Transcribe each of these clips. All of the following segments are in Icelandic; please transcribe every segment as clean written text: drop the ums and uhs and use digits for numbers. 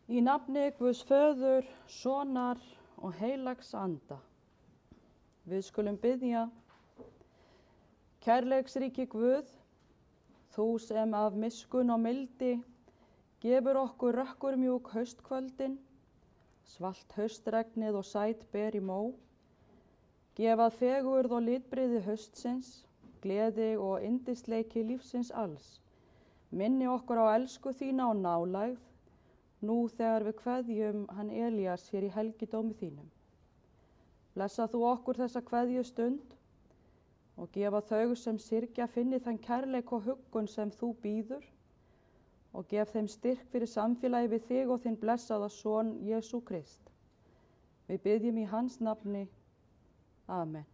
Í nafni Guðs föður, sonar og heilags anda. Við skulum biðja. Kærleiksríki Guð, þú sem af miskunn og mildi gefur okkur rökkurmjúk haustkvöldin, svalt haustregnið og sæt ber í mó, gefað fegurð og litbrigði haustsins, gleði og yndisleiki lífsins alls, minni okkur á elsku þína og nálægð, nú þegar við kveðjum hann Elías hér í helgidómi þínum. Blessa þú okkur þessa kveðju stund og gefa þau sem syrgja finni þann kærleik og huggun sem þú býður og gef þeim styrk fyrir samfélagi við þig og þinn blessaða son Jesú Krist. Við biðjum í hans nafni. Amen.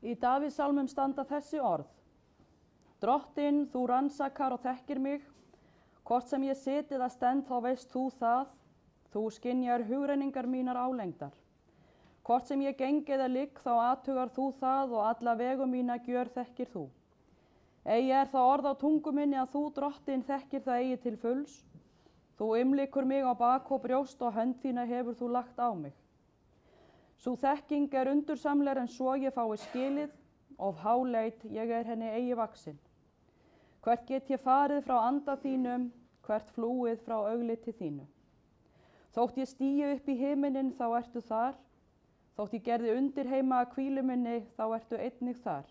Í Davíðssálmum standa þessi orð. Drottinn, þú rannsakar og þekkir mig, hvort sem ég sit eða stend þá veist þú það, þú skynjar hugrenningar mínar álengdar. Hvort sem ég geng eða ligg þá athugar þú það og alla vegu mína gjör þekkir þú. Eigi er það orð á tungu minni að þú, Drottinn, þekkir það eigi til fulls. Þú umlykur mig á bak og brjóst og hönd þína hefur þú lagt á mig. Sú þekking er undursamlegri en svo ég fái skilið, of háleit ég er henni eigi vaksin. Hvert get ég farið frá anda þínum, hvert flúið frá augliti þínu. Þótt ég stígi upp í himinin þá ertu þar, þótt ég gerði undir heima að hvílu minni þá ertu einnig þar.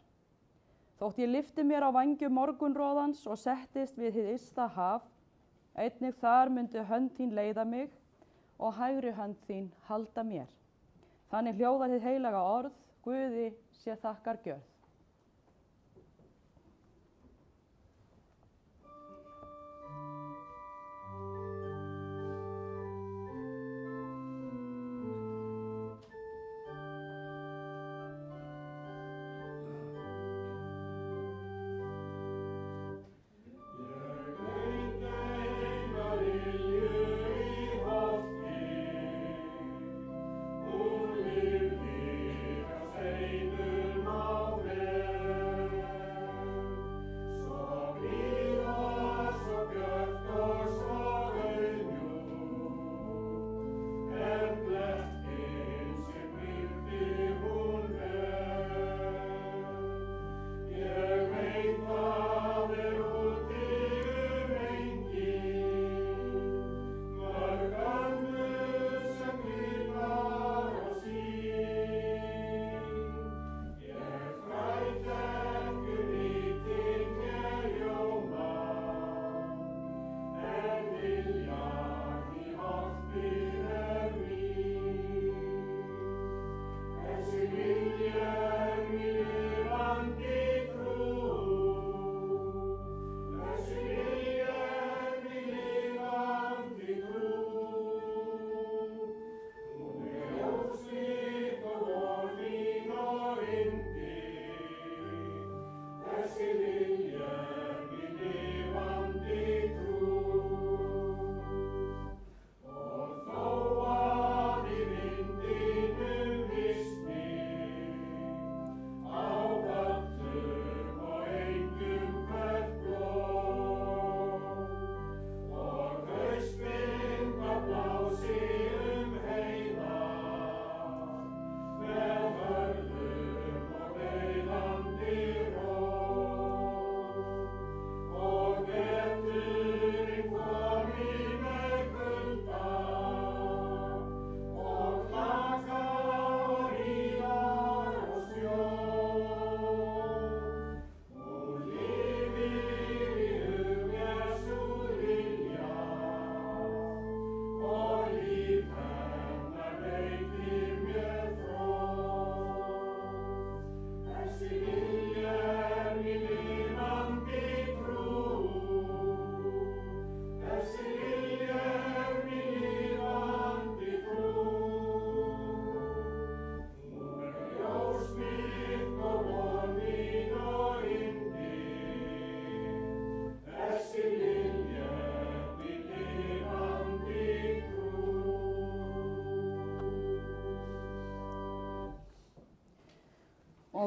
Þótt ég lyfti mér á vængjum morgunroðans og settist við hið ysta haf, einnig þar myndi hönd þín leiða mig og hægri hönd þín halda mér. Þannig hljóðar hið heilaga orð, Guði sé þakkar gjörð. Amen.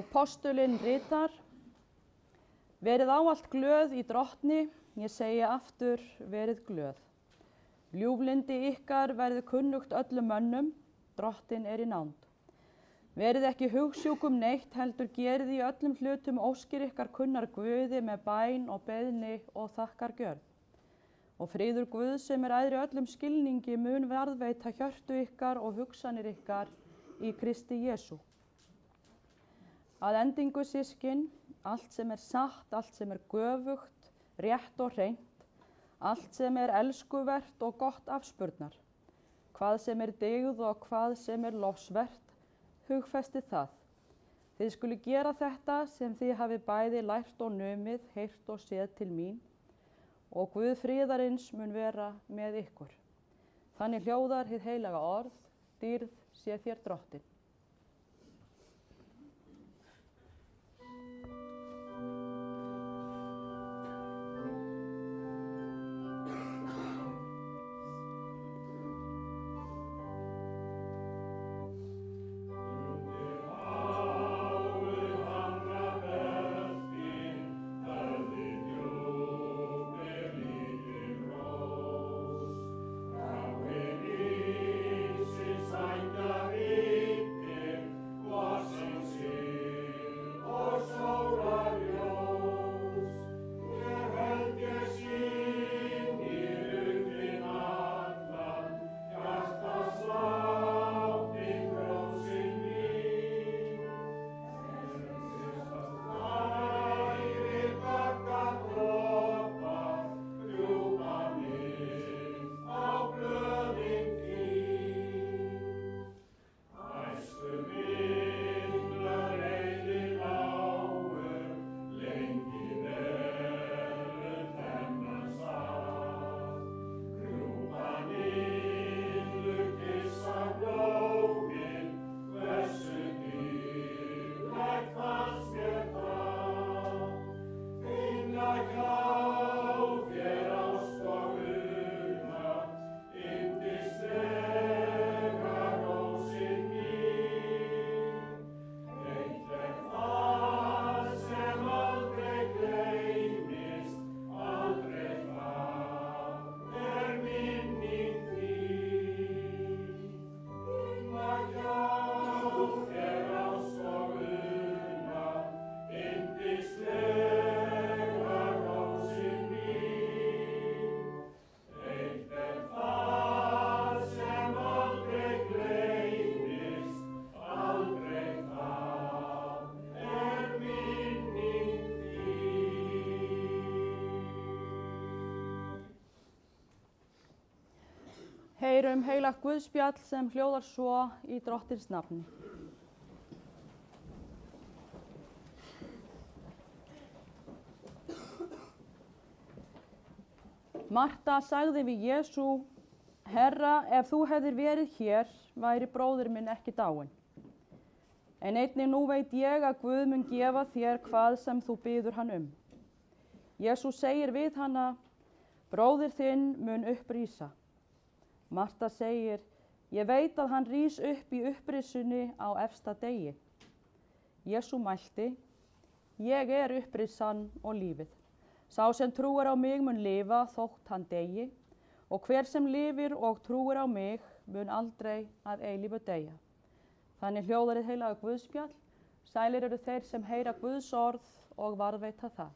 Og postulinn ritar: Verið ávallt glöð í drottni, ég segi aftur, verið glöð. Ljúflyndi ykkar verði kunnugt öllum mönnum, drottin í nánd. Verið ekki hugsjúkum neitt, heldur gerið í öllum hlutum óskir ykkar kunnar Guði með bæn og beiðni og þakkargjörð. Og friður Guð sem æðri öllum skilningi mun varðveita hjörtu ykkar og hugsanir ykkar í Kristi Jesú. Að endingu systkin, allt sem satt, allt sem göfugt, rétt og hreint, allt sem elskuvert og gott afspurnar, hvað sem dygð og hvað sem lofsvert, hugfestið það. Þið skulu gera þetta sem þið hafið bæði lært og numið, heyrt og séð til mín, og Guð friðarins mun vera með ykkur. Þannig hljóðar hið heilaga orð, dýrð sé þér drottin. Heyrum heilagt Guðspjall sem hljóðar svo í Drottins nafni. Marta sagði við Jesú: Herra, ef þú hefðir verið hér, væri bróðir minn ekki dáinn. En einnig nú veit ég að Guð mun gefa þér hvað sem þú biður hann um. Jesú segir við hana: Bróðir þinn mun upprísa. Marta segir: Ég veit að hann rís upp í upprisunni á efsta degi. Jesú mælti: Ég upprisan og lífið. Sá sem trúir á mig mun lifa þótt hann degi, og hver sem lifir og trúir á mig mun aldrei að eilífu deyja. Þannig hljóðar hið heilaga Guðspjall. Sælir eru þeir sem heyra Guðs orð og varðveita það.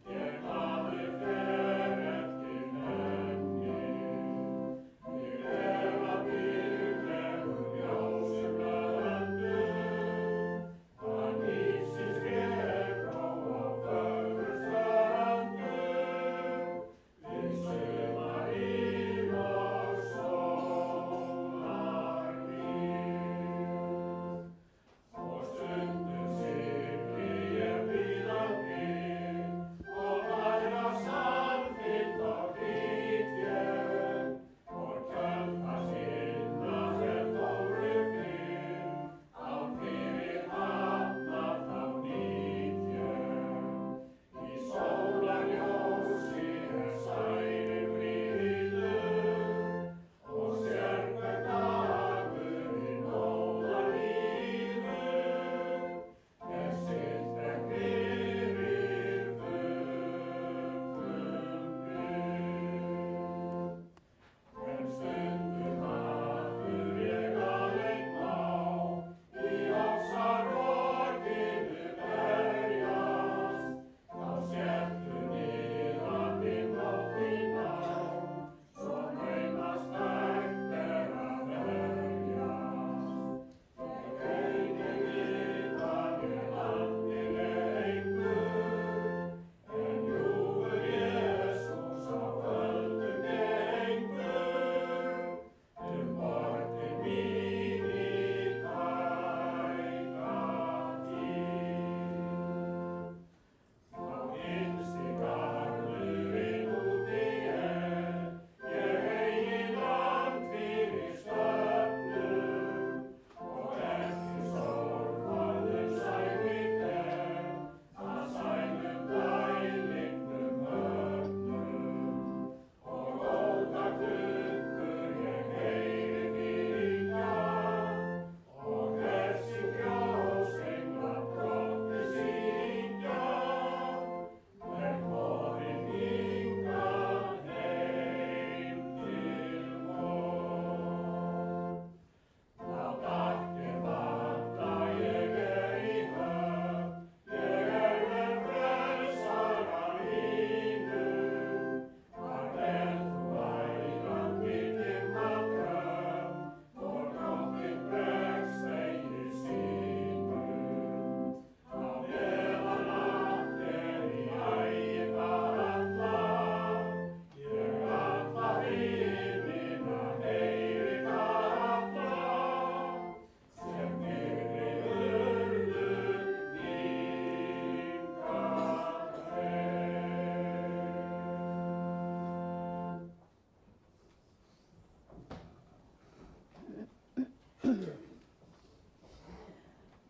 Ég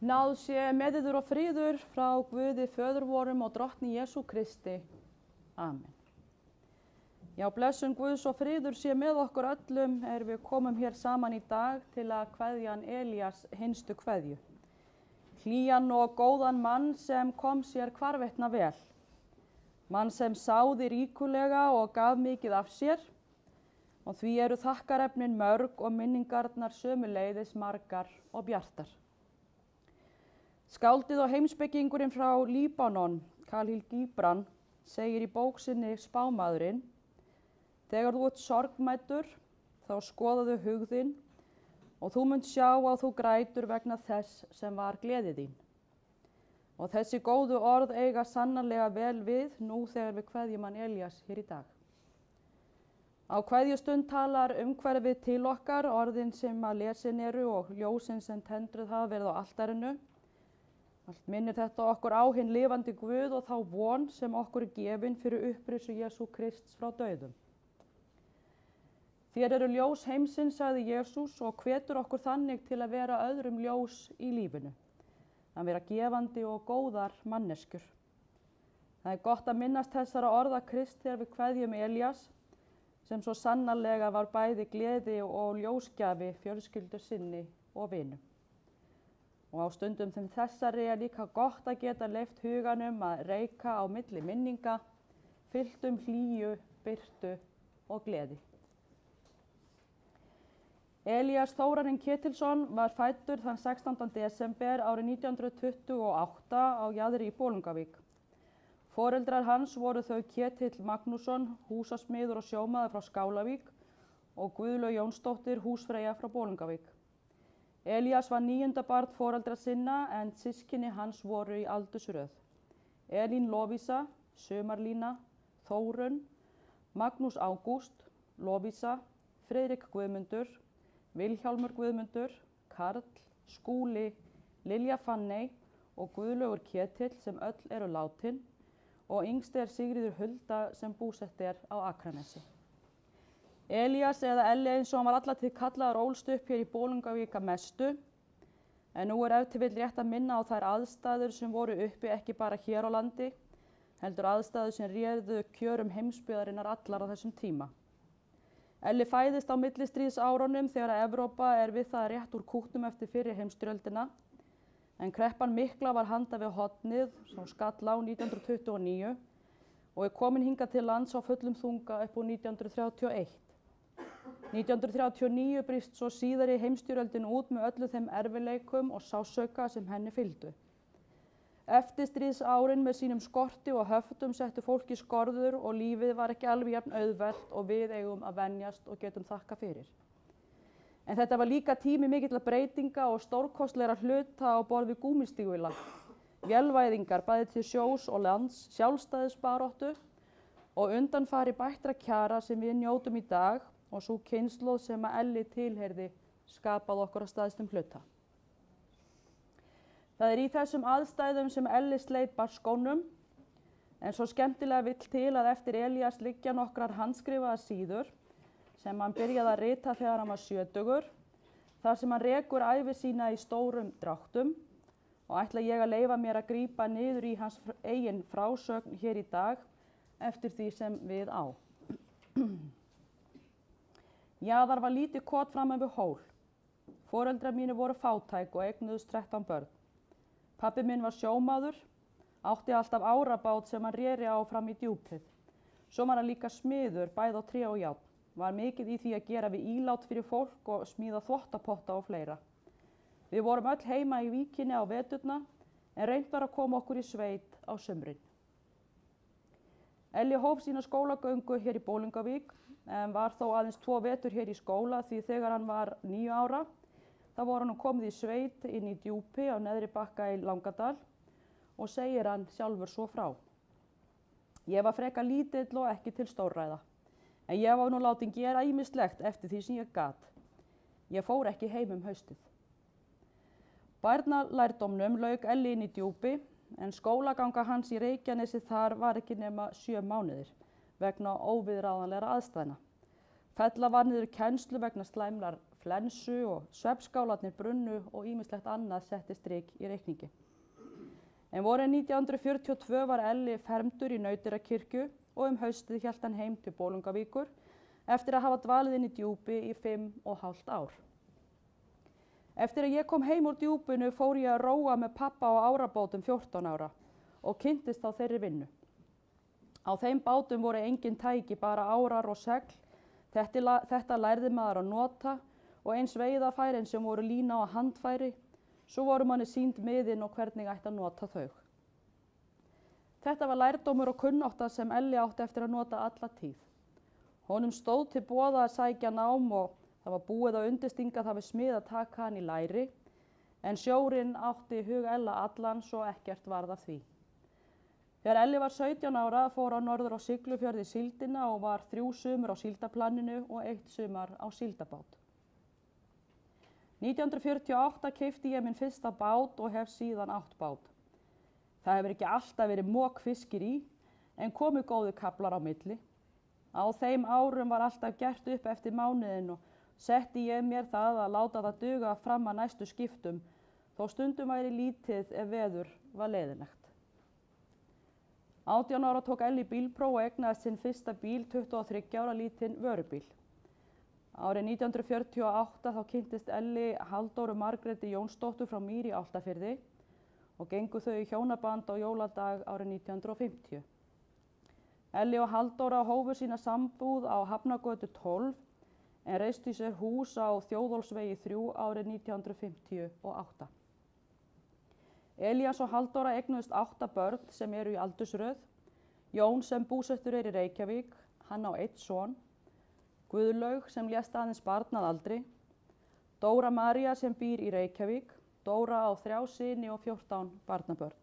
Náð sé með yður og friður frá Guði föður vorum og drottni Jesú Kristi. Amen. Já, blessun Guðs og friður sé með okkur öllum við komum hér saman í dag til að kveðja hann Elías hinstu kveðju. Hlýjan og góðan mann sem kom sér hvarvetna vel. Mann sem sáði ríkulega og gaf mikið af sér. Og því eru þakkarefnin mörg og minningarnar sömuleiðis margar og bjartar. Skáldið og heimspekingurinn frá Líbanon, Khalil Gibran, segir í bók sinni Spámaðurinn: þegar þú ert sorgmæddur, þá skoðaðu hug þinn og þú munt sjá að þú grætur vegna þess sem var gleði þín. Og þessi góðu orð eiga sannarlega vel við nú þegar við kveðjum hann Elías hér í dag. Á kveðjustund talar umhverfið til okkar, orðin sem að lesin eru og ljósin sem tendruð hafa verið á altarinu. Allt minnir þetta okkur á hinn lifandi Guð og þá von sem okkur er gefin fyrir upprisu Jesú Krists frá dauðum. Þér eru ljós heimsins, sagði Jesús, og hvetur okkur þannig til að vera öðrum ljós í lífinu, að vera gefandi og góðar manneskjur. Það er gott að minnast þessara orða Krist þegar við kveðjum Elías, sem svo sannarlega var bæði gleði og ljósgjafi fjölskyldu sinni og vinum. Og á stundum þeim þessari er líka gott að geta leyft huganum að reika á milli minninga, fylltum hlýju, birtu og gleði. Elías Þórarinn Ketilsson var fæddur þann 16. desember árið 1928 á Jaðri í Bolungarvík. Foreldrar hans voru þau Ketill Magnússon, húsasmiður og sjómaður frá Skálavík og Guðlaug Jónsdóttir, húsfreyja frá Bolungarvík. Elías var 9. barn foreldra sinna en systkini hans voru í aldursröð. Elín Lovísa, Sumarlína, Þórunn, Magnús Ágúst, Lovísa, Friðrik Guðmundur, Vilhjálmur Guðmundur, Karl, Skúli, Lilja Fanney og Guðlaugur Ketill sem öll eru látin og yngst er Sigríður Hulda sem búsett er á Akranesi. Elías eða Elli eins og hann var allatíð kallaður ólst upp hér í Bolungarvík að mestu, en nú er ef til vill rétt að minna á þær aðstæður sem voru uppi ekki bara hér á landi, heldur aðstæður sem réðu kjörum heimsbyggðarinnar allar á þessum tíma. Elli fæðist á millistríðsárunum þegar að Evrópa er við það rétt úr kútnum eftir fyrri heimsstyrjöldina, en kreppan mikla var handa við hornið sem skall á 1929 og er komin hingað til lands á fullum þunga upp úr 1931. 1939 brýst svo síðari heimsstyrjöldin út með öllu þeim erfiðleikum og sársauka sem henni fylgdu. Eftirstríðsárin með sínum skorti og höftum settu fólki skorður og lífið var ekki alveg jafn auðvelt og við eigum að venjast og getum þakka fyrir. En þetta var líka tími mikilla breytinga og stórkostlegra hluta á borð við gúmmístígvélar, vélvæðingar bæði til sjós og lands, sjálfstæðisbaráttu og undanfari bættra kjara sem við njótum í dag og sú kynslóð sem að Elli tilheyrði skapað okkur að staðstum hluta. Það er í þessum aðstæðum sem Elli sleit barskónum, en svo skemmtilega vill til að eftir Elías liggja nokkrar handskrifaðar síður sem hann byrjaði að rita þegar hann var 70, þar sem hann rekur ævi sína í stórum dráttum og ætla ég að leyfa mér að grípa niður í hans eigin frásögn hér í dag eftir því sem við á. Jaðar var lítið kot framan við hól. Foreldrar mínu voru fátæk og eignuðust 13 börn. Pabbi minn var sjómaður, átti alltaf árabát sem hann reri á fram í djúpið. Svo var hann líka smiður, bæði á tré og járn. Var mikið í því að gera við ílát fyrir fólk og smíða þvottapotta og fleira. Við vorum öll heima í víkinni á veturna, en reynt var að koma okkur í sveit á sumrin. Elli hóf sína skólagöngu hér í Bolungarvík, en var þó aðeins 2 vetur hér í skóla því þegar hann var 9 ára, þá var hann komið í sveit inn í Djúpi á neðri bakka í Langadal og segir hann sjálfur svo frá. Ég var frekar lítill og ekki til stórræða, en ég var nú látin gera ýmislegt eftir því sem ég gat. Ég fór ekki heim haustið. Barnalærdómnum lauk Elli inn í Djúpi, en skólaganga hans í Reykjanesi þar var ekki nema 7 mánuðir vegna óviðráðanlegra aðstæðna. Fella var niður kennslu vegna slæmrar flensu og svefnskálarnir brunnu og ýmislegt annað setti strik í reikningi. En vorið 1942 var Elli fermdur í Nauteyrakirkju og haustið hélt hann heim til Bolungarvíkur eftir að hafa dvalið inn í Djúpi í 5,5 ár. Eftir að ég kom heim úr Djúpinu fór ég að róa með pappa á árabátum 14 ára og kynntist á þeirri vinnu. Á þeim bátum voru engin tæki, bara árar og segl. Þetta lærði maður að nota og eins veiðarfærin sem voru lína og handfæri, svo voru manni sýnd miðin og hvernig ætti að nota þau. Þetta var lærdómur og kunnátta sem Elli átti eftir að nota alla tíð. Honum stóð til boða að sækja nám og það var búið að undirstinga það við smið að taka hann í læri, en sjórinn átti hug Ella allan svo ekkert varð af því. Þegar Elli var 17 ára fór hann norður á Siglufjörð í síldina og var 3 sumur á síldaplaninu og 1 sumar á síldabát. 1948 keypti ég minn fyrsta bát og hef síðan átt bát. Það hefur ekki alltaf verið mokfiskir í, en komu góðu kaflar á milli. Á þeim árum var alltaf gert upp eftir mánuðin og setti ég mér það að láta það duga fram að næstu skiptum, þó stundum væri lítið ef veður var leiðinlegt. 18 ára tók Elli bílpróf og eignaðist sinn fyrsta bíl, 23 ára lítinn vörubíl. Árið 1948 þá kynntist Elli Halldóru Margréti Jónsdóttur frá Mýri í Álftafirði og gengu þau í hjónaband á jóladag árið 1950. Elli og Halldóra hófu sína sambúð á Hafnargötu 12 en reistu sér hús á Þjóðólfsvegi 3 árið 1958. Elías og Halldóra eignuðust 8 börn sem eru í aldursröð. Jón sem búsettur í Reykjavík, hann á 1 son. Guðlaug sem lést aðeins barn að aldri. Dóra María sem býr í Reykjavík. Dóra á 3 syni og 14 barnabörn.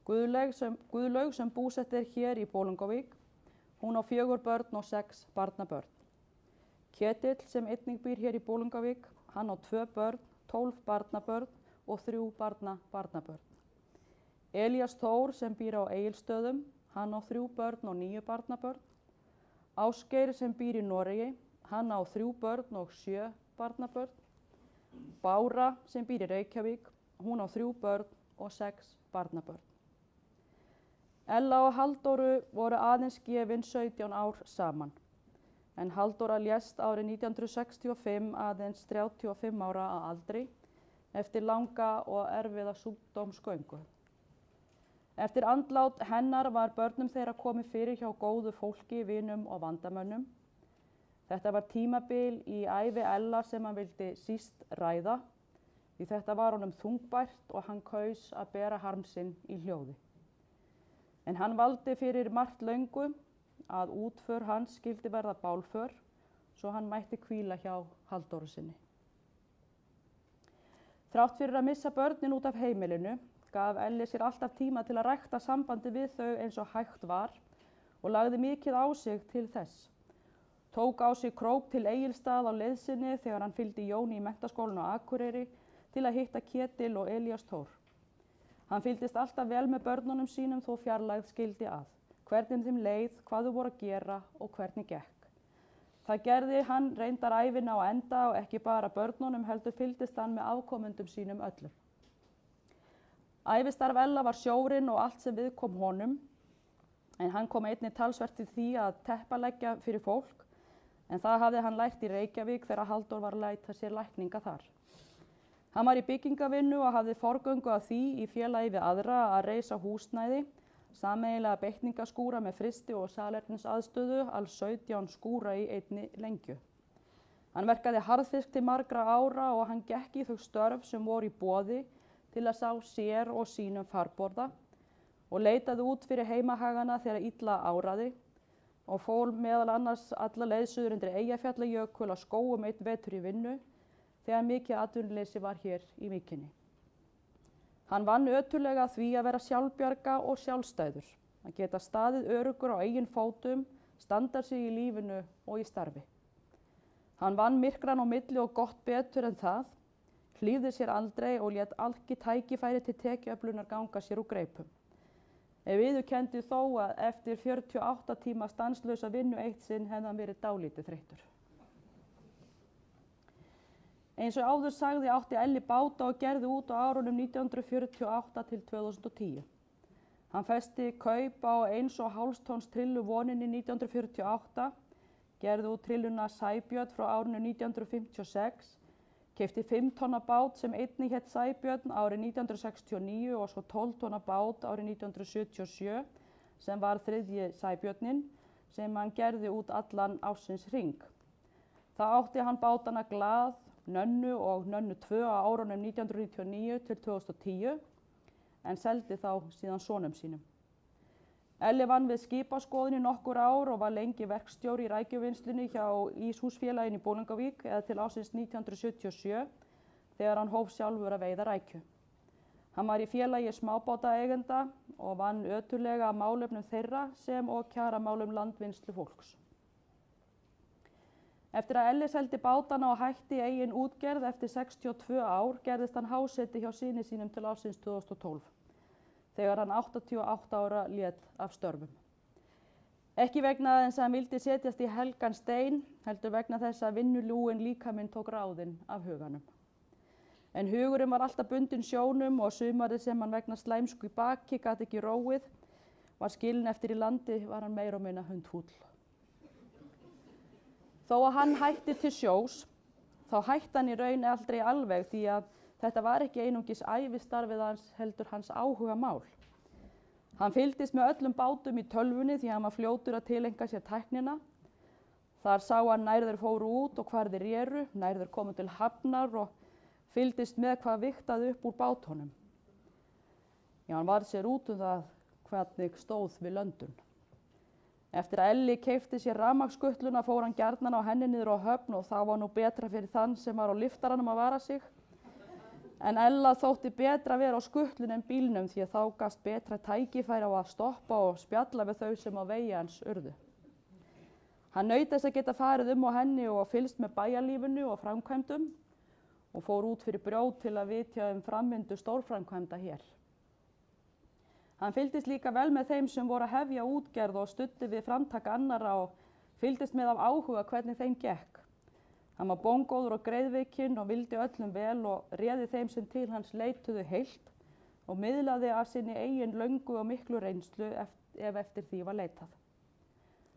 Guðlaug sem búsettur hér í Bolungarvík. Hún á 4 börn og 6 barnabörn. Ketill sem einnig býr hér í Bolungarvík, hann á 2 börn, 12 barnabörn og 3 barnabörn. Elías Þór sem býr á Egilsstöðum, hann á 3 börn og 9 barnabörn. Ásgeir sem býr í Noregi, hann á 3 börn og 7 barnabörn. Bára sem býr í Reykjavík, hún á 3 börn og 6 barnabörn. Ella og Halldóru voru aðeins gefin 17 ár saman, en Halldóra lést árið 1965 aðeins 35 ára að aldri eftir langa og erfiða sjúkdómsgöngu. Eftir andlát hennar var börnum þeirra komið fyrir hjá góðu fólki, vinum og vandamönnum. Þetta var tímabil í ævi Ella sem hann vildi síst ræða, því þetta var honum þungbært og hann kaus að bera harm sinn í hljóði. En hann valdi fyrir margt löngu að útför hans skyldi verða bálför, svo hann mætti hvíla hjá Halldóru sinni. Þrátt fyrir að missa börnin út af heimilinu, gaf Elli sér alltaf tíma til að rækta sambandi við þau eins og hægt var og lagði mikið á sig til þess. Tók á sig krók til Egilsstað á leið sinni þegar hann fylgdi Jóni í menntaskólann á Akureyri til að hitta Ketil og Elías Þór. Hann fylgdist alltaf vel með börnunum sínum þó fjarlægð skildi að, hvernig þeim leið, hvað þau voru að gera og hvernig gekk. Það gerði hann reyndar ævina á enda og ekki bara börnunum heldur fylgdist hann með afkomendum sínum öllum. Ævistarf Ella var sjórinn og allt sem við kom honum, en hann kom einnig talsvert til því að teppalækja fyrir fólk, en það hafði hann lært í Reykjavík þegar Halldór var að læta sér lækninga þar. Hann var í byggingavinnu og hafði forgöngu að því í félagi við aðra að reisa húsnæði, sameiginlega beitningaskúra með fristi og salernisaðstöðu, alls 17 skúra í einni lengju. Hann verkaði harðfisk til margra ára og hann gekk í þau störf sem voru í boði til að sá sér og sínum farborða og leitaði út fyrir heimahagana þegar illa áraði og fór meðal annars alla leið suður undir Eyjafjallajökul að skógum einn vetur í vinnu þegar mikið atvinnuleysi var hér í Mýkinni. Hann vann ötullega því að vera sjálfbjarga og sjálfstæður, að geta staðið öruggur á eigin fótum, standa sig í lífinu og í starfi. Hann vann myrkran á milli og gott betur en það, hlífði sér aldrei og lét alki tækifæri til tekjuöflunar ganga sér úr greipum. Viðurkenndi þó að eftir 48 tíma stanslausa vinnu eitt sinn hefði hann verið dálítið þreyttur. Eins og áður sagði átti Elli báta og gerði út á árunum 1948 til 2010. Hann festi kaup á 1,5 tonns trillu Voninni 1948, gerði út trilluna Sæbjörn frá árinu 1956, keypti 5 tonna bát sem einnig hét Sæbjörn árið 1969 og svo 12 tonna bát árið 1977 sem var 3. Sæbjörnin sem hann gerði út allan ársins hring. Það átti hann bátana Glað, Nönnu og Nönnu 2 á árunum 1999 til 2010 en seldi þá síðan sonum sínum. Elli vann við skipaskoðun í nokkur ár og var lengi verkstjóri í rækjuvinnslunni hjá Íshúsfélaginu í Bolungarvík eða til ársins 1977 þegar hann hóf sjálfur að veiða rækju. Hann var í félagi smábátaeigenda og vann ötullega að málefnum þeirra sem og kjaramálum landvinnslu fólks. Eftir að Elli seldi bátana og hætti eigin útgerð eftir 62 ár gerðist hann háseti hjá syni sínum til ársins 2012. Þegar hann 88 ára lét af störfum. Ekki vegna þess að hann vildi setjast í helgan stein, heldur vegna þess að vinnulúin líkaminn tók ráðinn af huganum. En hugurinn var alltaf bundinn sjónum og sumarið sem hann vegna slæmsku í baki gat ekki róið, var skilinn eftir í landi var hann meira og minna hundfúll. Þó að hann hætti til sjós, þá hætti hann í raun aldrei alveg því að þetta var ekki einungis ævistarfið hans heldur hans áhugamál. Hann fylgdist með öllum bátum í tölvunni því hann var fljótur að tileinka sér tæknina. Þar sá hann nær þeir fóru út og hvar þeir reru, nær þeir komu til hafnar og fylgdist með hvað vigtaði upp úr bátunum. Já, hann varð sér út það hvernig stóð við löndun. Eftir að Elli keypti sér rafmagnsskutluna fór hann gjarnan á henni niður á höfn og það var nú betra fyrir þann sem var á lyftaranum að vara sig. En Ella þótti betra að vera á skutlun en bílnum því að þá gafst betra tækifæri á að stoppa og spjalla við þau sem á vegi hans urðu. Hann naut þess að geta farið á henni og fylgst með bæjarlífinu og framkvæmdum og fór út fyrir brjót til að vitja framvindu stórframkvæmda hér. Hann fylgdist líka vel með þeim sem voru að hefja útgerð og studdi við framtak annarra og fylgdist með af áhuga hvernig þeim gekk. Hann var bóngóður og greiðvikinn og vildi öllum vel og réði þeim sem til hans leituðu heilt og miðlaði af sinni eigin löngu og miklu reynslu ef eftir því var leitað.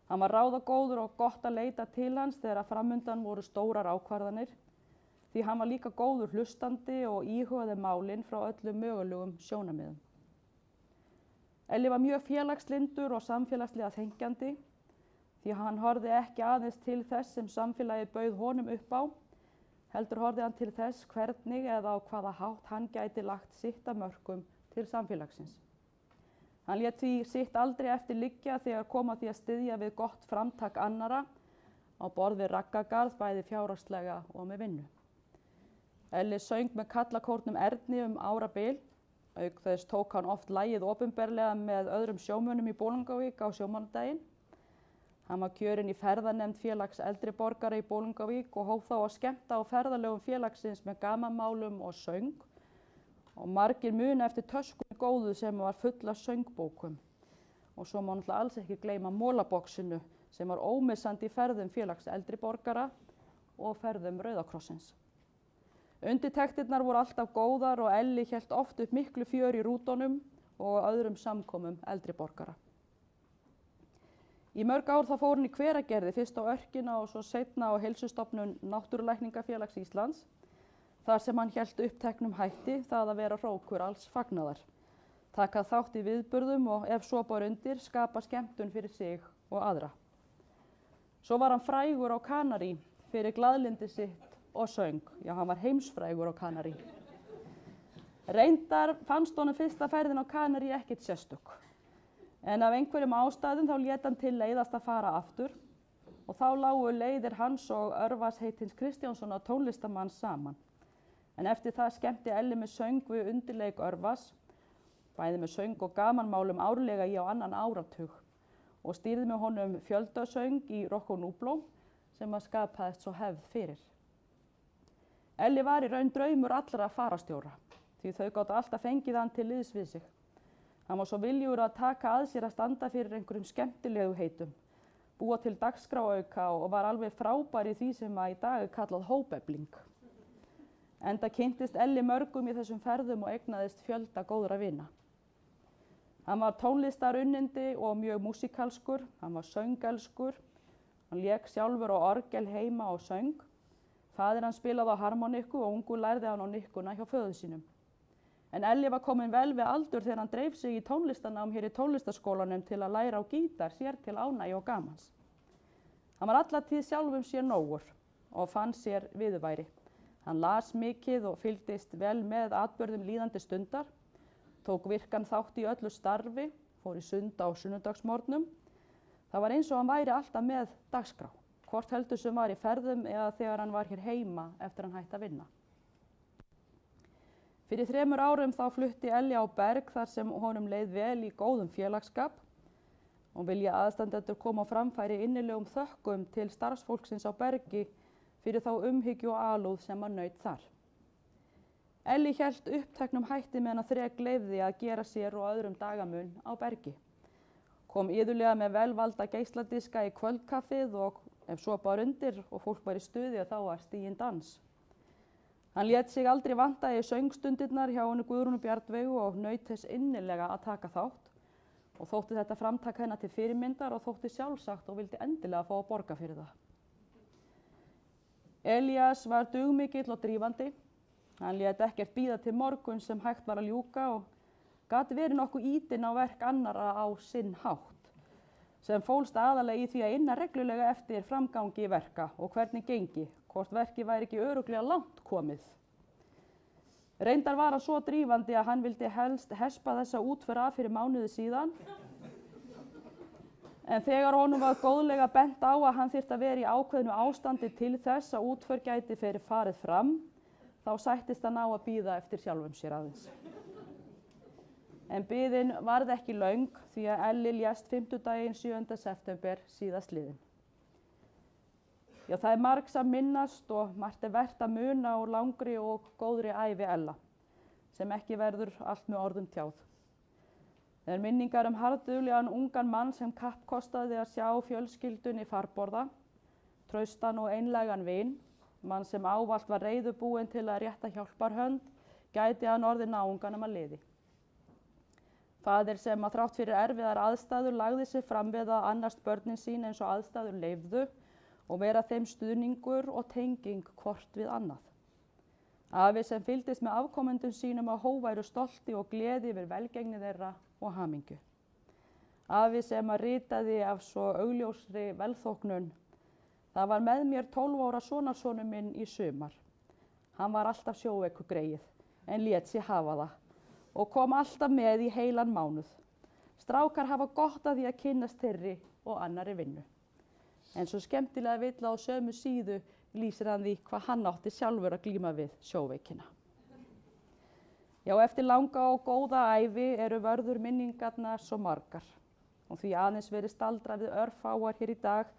Hann var ráðagóður og gott að leita til hans þegar framundan voru stórar ákvarðanir því hann var líka góður hlustandi og íhugaði málin frá öllum mögulegum sjónarmiðum. Elli var mjög félagslyndur og samfélagslega þengjandi því hann horfði ekki aðeins til þess sem samfélagið bauð honum upp á, heldur horfði hann til þess hvernig eða á hvaða hátt hann gæti lagt sitt af mörkum til samfélagsins. Hann lét því sitt aldrei eftir liggja þegar kom að því að styðja við gott framtak annara á borð við raggagarð bæði fjárhagslega og með vinnu. Elli söng með kallakórnum Erni árabil. Auk þess tók hann oft lagið opinberlega með öðrum sjómönnum í Bolungarvík á sjómannadaginn. Hann var kjörinn í ferðanefnd félags eldri borgara í Bolungarvík og hóf þá að skemmta á ferðalögum félagsins með gamanmálum og söng. Og margir muna eftir töskunni góðu sem var full af söngbókum. Og svo má náttúrulega alls ekki gleyma molaboxinu sem var ómissandi í ferðum félags eldri borgara og ferðum Rauðakrossins. Undirtektirnar voru alltaf góðar og Elli hélt oft upp miklu fjör í rútunum og öðrum samkomum eldri borgara. Í mörg ár þá fór hann í Hveragerði, fyrst á Örkina og svo seinna á Heilsustofnun Náttúrulækningafélags Íslands, þar sem hann hélt uppteknum hætti það að vera hrókur alls fagnaðar, taka þátt í viðburðum og ef svo bar undir skapa skemmtun fyrir sig og aðra. Svo var hann frægur á Kanarí fyrir glaðlyndi sitt og söng. Já, hann var heimsfrægur á Kanarí. Reyndar fannst honum fyrsta ferðin á Kanarí ekkert sérstök. En af einhverjum ástæðum þá lét hann til leiðast að fara aftur og þá lágu leiðir hans og Örvas heitins Kristjánssonar tónlistamanns saman. En eftir það skemmti Elli með söng við undirleik Örvas, bæði með söng og gamanmálum árlega í á annan áratug og stýrði með honum fjöldasöng í Rokk og Núbló sem að skapaðist svo hefð fyrir. Elli var í raun draumur allra farastjóra, því þau gátu alltaf fengið hann til liðs við sig. Hann var svo viljugur að taka að sér að standa fyrir einhverjum skemmtilegu heitum, búa til dagskráauka og var alveg frábær í því sem að í dag er kallað hópefling. Enda kynntist Elli mörgum í þessum ferðum og eignaðist fjölda góðra vina. Hann var tónlistarunnindi og mjög músíkalskur, hann var söngelskur, hann lék sjálfur á orgel heima og söng. Faðir hann spilaði á harmonikku og ungur lærði hann á nikkuna hjá föður sínum. En Elli var kominn vel við aldur þegar hann dreif sig í tónlistanám hér í tónlistaskólanum til að læra á gítar sér til ánægju og gamans. Hann var alla tíð sjálfum sér nógur og fann sér viðurværi. Hann las mikið og fylgdist vel með atburðum líðandi stundar, tók virkan þátt í öllu starfi, fór í sund á sunnudagsmorgnum. Það var eins og hann væri alltaf með dagskrá, hvort heldur sem var í ferðum eða þegar hann var hér heima eftir hann hætti að vinna. Fyrir 3 árum þá flutti Elli á Berg þar sem honum leið vel í góðum félagsskap og vilja aðstandendur koma á framfæri innilegum þökkum til starfsfólksins á Bergi fyrir þá umhyggju og alúð sem hann naut þar. Elli hélt uppteknum hætti meðan að þrek leyfði að gera sér og öðrum dagamun á Bergi. Kom iðulega með velvalda geisladiska í kvöldkaffið og ef svo bar undir og fólk var í stuði þá var stiginn dans. Hann lét sig aldrei vanta í söngstundirnar hjá henni Guðrúnu Bjarnveigu og naut þess innilega að taka þátt og þótti þetta framtak hennar til fyrirmyndar og þótti sjálfsagt og vildi endilega fá að borga fyrir það. Elías var dugmikill og drífandi. Hann lét ekkert bíða til morgun sem hægt var að ljúka og gat verið nokkuð ítinn á verk annarra á sinn hátt, sem fólst aðalega í því að inna reglulega eftir framgangi verka og hvernig gengi, hvort verki væri ekki örugglega langt komið. Reyndar var hann svo drífandi að hann vildi helst hespa þessa útför af fyrir mánuði síðan, en þegar honum var góðlega bent á að hann þyrfti að vera í ákveðnu ástandi til þess að útför gæti farið fram, þá sættist hann á að bíða eftir sjálfum sér aðeins. En biðin varð ekki löng því að Elli lést 5. 7. september síðastliðinn. Já, það er margs að minnast og margt er vert að muna úr langri og góðri ævi Ella, sem ekki verður allt með orðum tjáð. Það er minningar harðduglegan ungan mann sem kappkostaði að sjá fjölskyldunni farborða, traustan og einlægan vin, mann sem ávallt var reiðubúinn til að rétta hjálparhönd, gæti hann orðið náunganum að liði. Faðir sem að þrátt fyrir erfiðar aðstæður lagði sig fram við að annast börnin sín eins og aðstæður leyfðu og vera þeim stuðningur og tenging hvort við annað. Afi sem fylgdist með afkomendum sínum af hógværu stolti og gleði yfir velgengni þeirra og hamingju. Afi sem að ritaði af svo augljósri velþóknun: það var með mér 12 ára sonarsonur minn í sumar. Hann var alltaf sjóveikur greyið, en lét sig hafa það og kom alltaf með í heilan mánuð. Strákar hafa gott af því að kynnast þeirri og annarri vinnu. En svo skemmtilega vill á sömu síðu lýsir hann því hvað hann átti sjálfur að glíma við sjóveikina. Já, eftir langa og góða ævi eru vörður minningarnar svo margar og því aðeins verið staldrað við örfáar hér í dag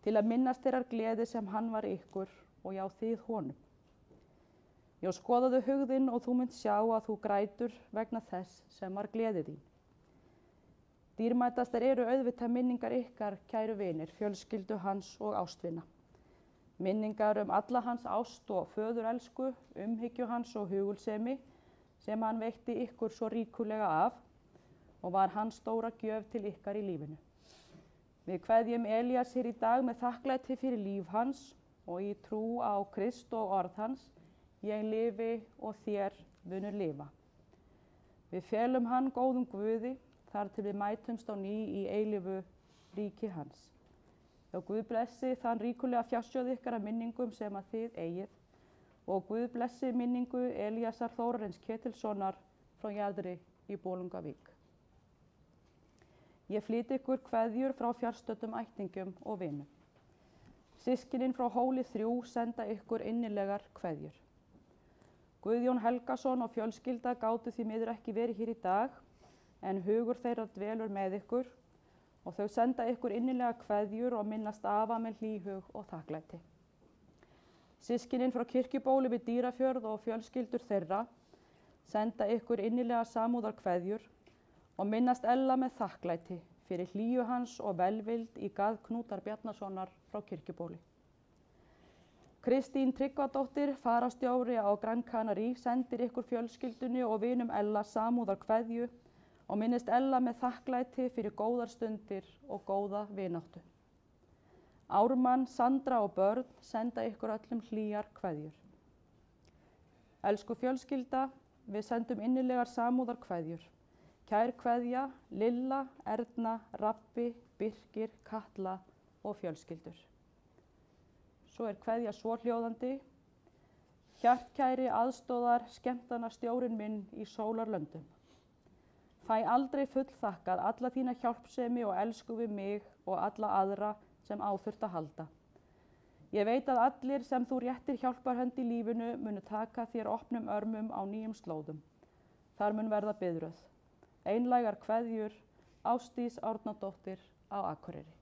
til að minnast þeirrar gleði sem hann var ykkur og já, þið honum. Já, skoðaðu hugðinn og þú munt sjá að þú grætur vegna þess sem var gleði þín. Dýrmætastar eru auðvitað minningar ykkar, kæru vinir, fjölskyldu hans og ástvina. Minningar alla hans ást og föðurelsku, umhyggju hans og hugulsemi sem hann veitti ykkur svo ríkulega af og var hans stóra gjöf til ykkar í lífinu. Við kveðjum Elías hér í dag með þakklæti fyrir líf hans og í trú á Krist og orð hans: ég lifi og þér munur lifa. Við felum hann góðum Guði þar til við mætumst á ný í eilífu ríki hans. Já, Guð blessi þann ríkulega fjársjóð ykkar af minningum sem að þið eigið og Guð blessi minningu Elíasar Þórarins Ketilssonar frá Jaðri í Bolungavík. Ég flyt ykkur kveðjur frá fjarstöddum ættingjum og vinum. Systkinin frá Hóli 3 senda ykkur innilegar kveðjur. Guðjón Helgason og fjölskylda gátu því miður ekki verið hér í dag, en hugur þeirra dvelur með ykkur og þau senda ykkur innilega kveðjur og minnast afa með hlýhug og þakklæti. Systkinin frá Kirkjubóli við Dýrafjörð og fjölskyldur þeirra senda ykkur innilega samúðar kveðjur og minnast Ella með þakklæti fyrir hlýju hans og velvild í garð Knútar Bjarnasonar frá Kirkjubóli. Kristín Tryggvadóttir, fararstjóri á Gran Canarí, sendir ykkur fjölskyldunni og vinum Ella samúðar kveðju og minnist Ella með þakklæti fyrir góðar stundir og góða vináttu. Ármann, Sandra og börn senda ykkur öllum hlýjar kveðjur. Elsku fjölskylda, við sendum innilegar samúðar kveðjur. Kær kveðja, Lilla, Erna, Rabbi, Birkir, Katla og fjölskyldur. Svo kveðja svohljóðandi: Hjartkæri aðstóðar skemmtana stjórinn minn í sólarlöndum. Fæ aldrei fullþakkað alla þína hjálpsemi og elsku við mig og alla aðra sem á þurft að halda. Ég veit að allir sem þú réttir hjálparhönd í lífinu munu taka þér opnum örmum á nýjum slóðum. Þar mun verða biðröð. Einlægar kveðjur, Ásdís Árnadóttir á Akureyri.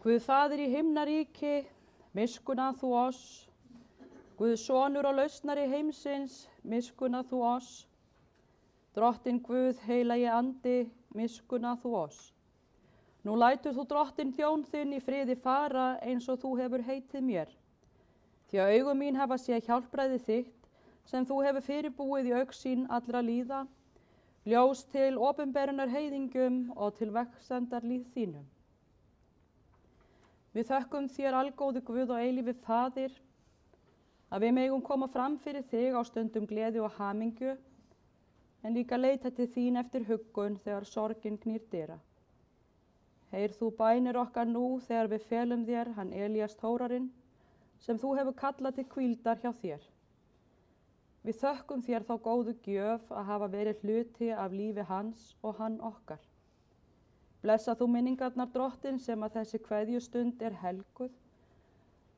Guð Faðir í himnaríki, miskunna þú oss. Guð Sonur og lausnari heimsins, miskunna þú oss. Drottinn Guð, heilagi andi, miskunna þú oss. Nú lætur þú drottinn þjón þinn í friði fara eins og þú hefur heitið mér. Því að augu mín hafa séð hjálpræði þitt sem þú hefur fyrirbúið í augsýn allra líða, ljós til opinberunar heiðingum og til vaxandar líð þínum. Við þökkum þér algóði Guð og eilífi Faðir að við megum koma fram fyrir þig á stundum gleði og hamingju en líka leita til þín eftir huggun þegar sorgin knýr dyra. Heyr þú bænir okkar nú þegar við felum þér hann Elías Þórarinn sem þú hefur kallað til hvíldar hjá þér. Við þökkum þér þá góðu gjöf að hafa verið hluti af lífi hans og hann okkar. Blessa þú minningarnar drottin sem að þessi kveðjustund helguð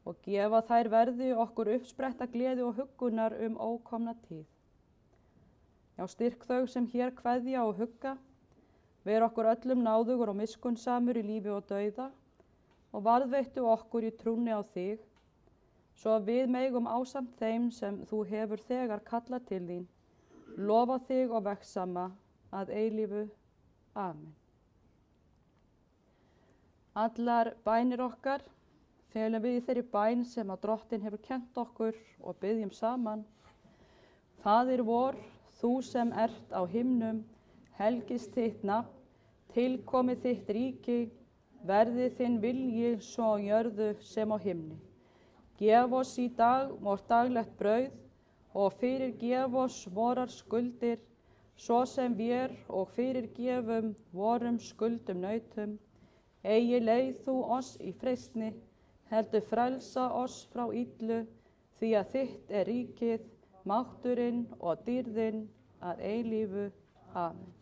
og gefa þær verði okkur uppspretta gleði og huggunar ókomna tíð. Já, styrk þau sem hér kveðja og hugga, ver okkur öllum náðugur og miskunnsamur í lífi og dauða og varðveittu okkur í trúnni á þig, svo að við megum ásamt þeim sem þú hefur þegar kallað til þín, lofa þig og vegsama að eilífu. Amen. Allar bænir okkar felum við í þeirri bæn sem að Drottinn hefur kennt okkur og biðjum saman. Faðir vor, þú sem ert á himnum, helgist þitt nafn, tilkomi þitt ríki, verði þinn vilji svo á jörðu sem á himni. Gef oss í dag vort daglegt brauð og fyrirgef oss vorar skuldir, svo sem vér og fyrirgefum vorum skuldum-nautum. Eigi leið þú oss í freistni, heldur frelsa oss frá illu, því að þitt er ríkið, mátturinn og dýrðin að eilífu. Amen.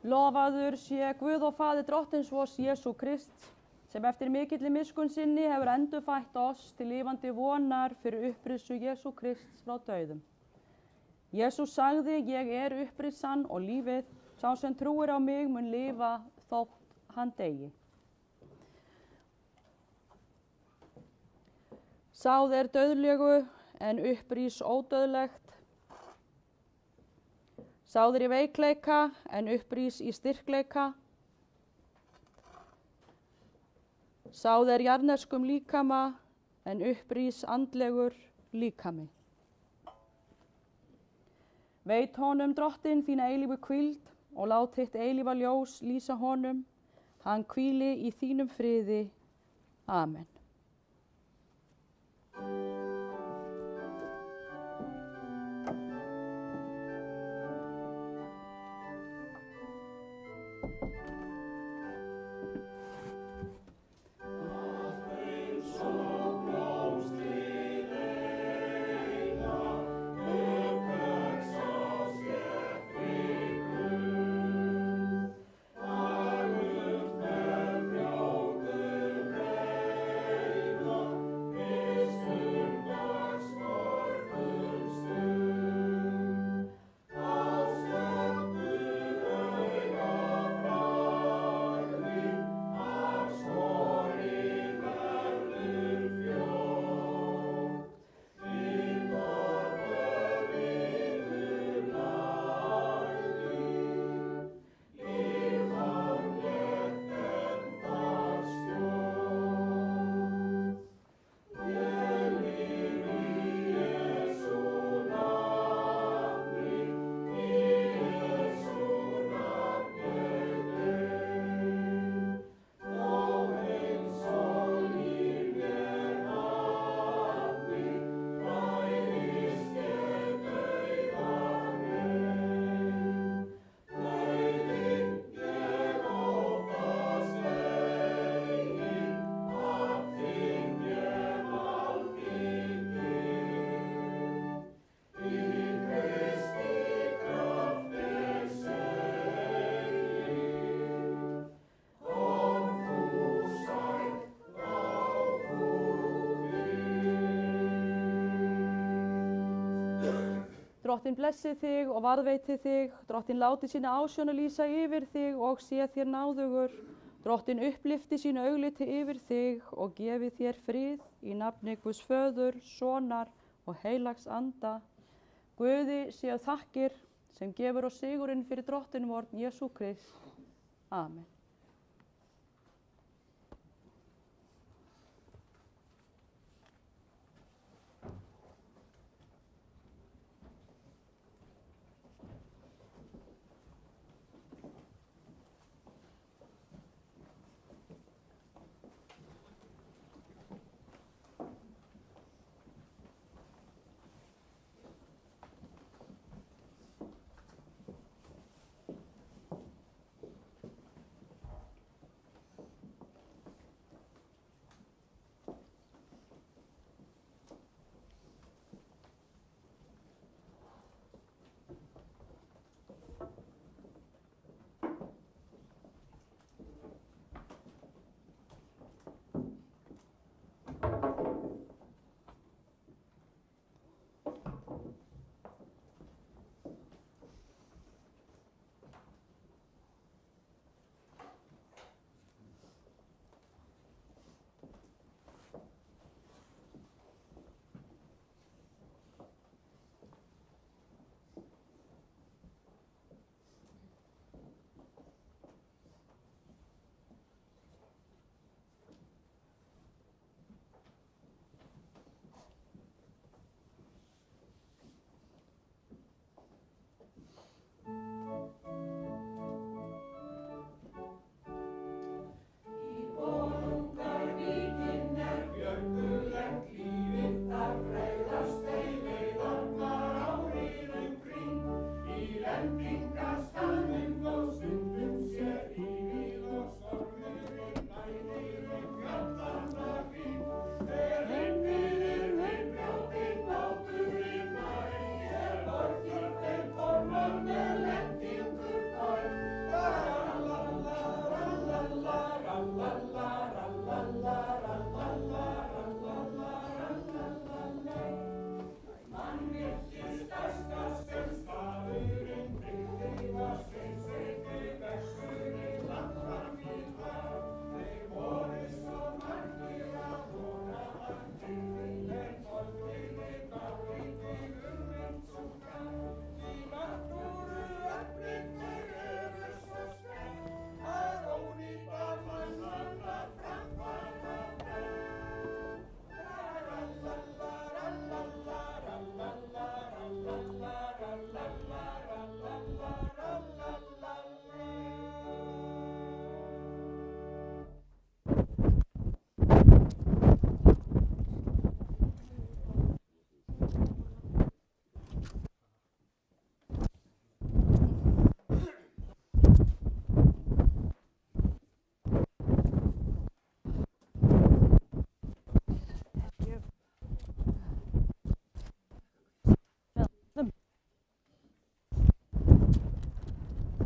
Lofaður sé Guð og Faðir Drottins vors Jesú Krist, sem eftir mikilli miskunn sinni hefur endurfætt oss til lifandi vonar fyrir upprissu Jesú Krists frá dauðum. Jesús sagði, ég er upprissan og lífið, sá sem trúir á mig mun lifa þótt hann deyi. Sáð er dauðlegu en upprís ódauðlegt. Sáð er í veikleika en upprís í styrkleika. Sáð er jarðneskum líkama en upprís andlegur líkami. Veit honum Drottinn þína eilífu hvíld og lát þitt eilífa ljós lýsa honum. Hann hvíli í þínum friði. Amen. Drottinn blessi þig og varðveiti þig, Drottinn láti sína ásjón að lýsa yfir þig og sé þér náðugur. Drottinn upplyfti sínu augliti yfir þig og gefi þér frið í nafni Guðs föður, sonar og heilags anda. Guði séu þakkir sem gefur oss sigurinn fyrir Drottinn vorn Jesú Krist. Amen.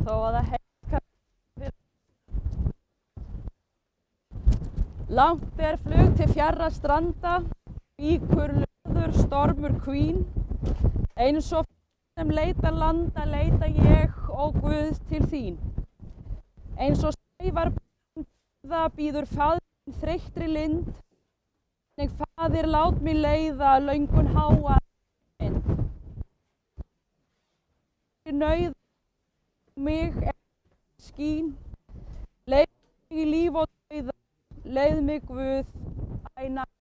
Þó að það heikkar fyrir. Langt er flug til fjarra stranda, víkur löður stormur kvín. Eins og sem leita landa leita ég, ó Guð, til þín. Eins og sævar það býður faðir þreyttri lind. Einnig faðir lát mig leiða löngun háa mynd. Nauð mig skín, leið mig í líf og dauða, leið mig Guð, æ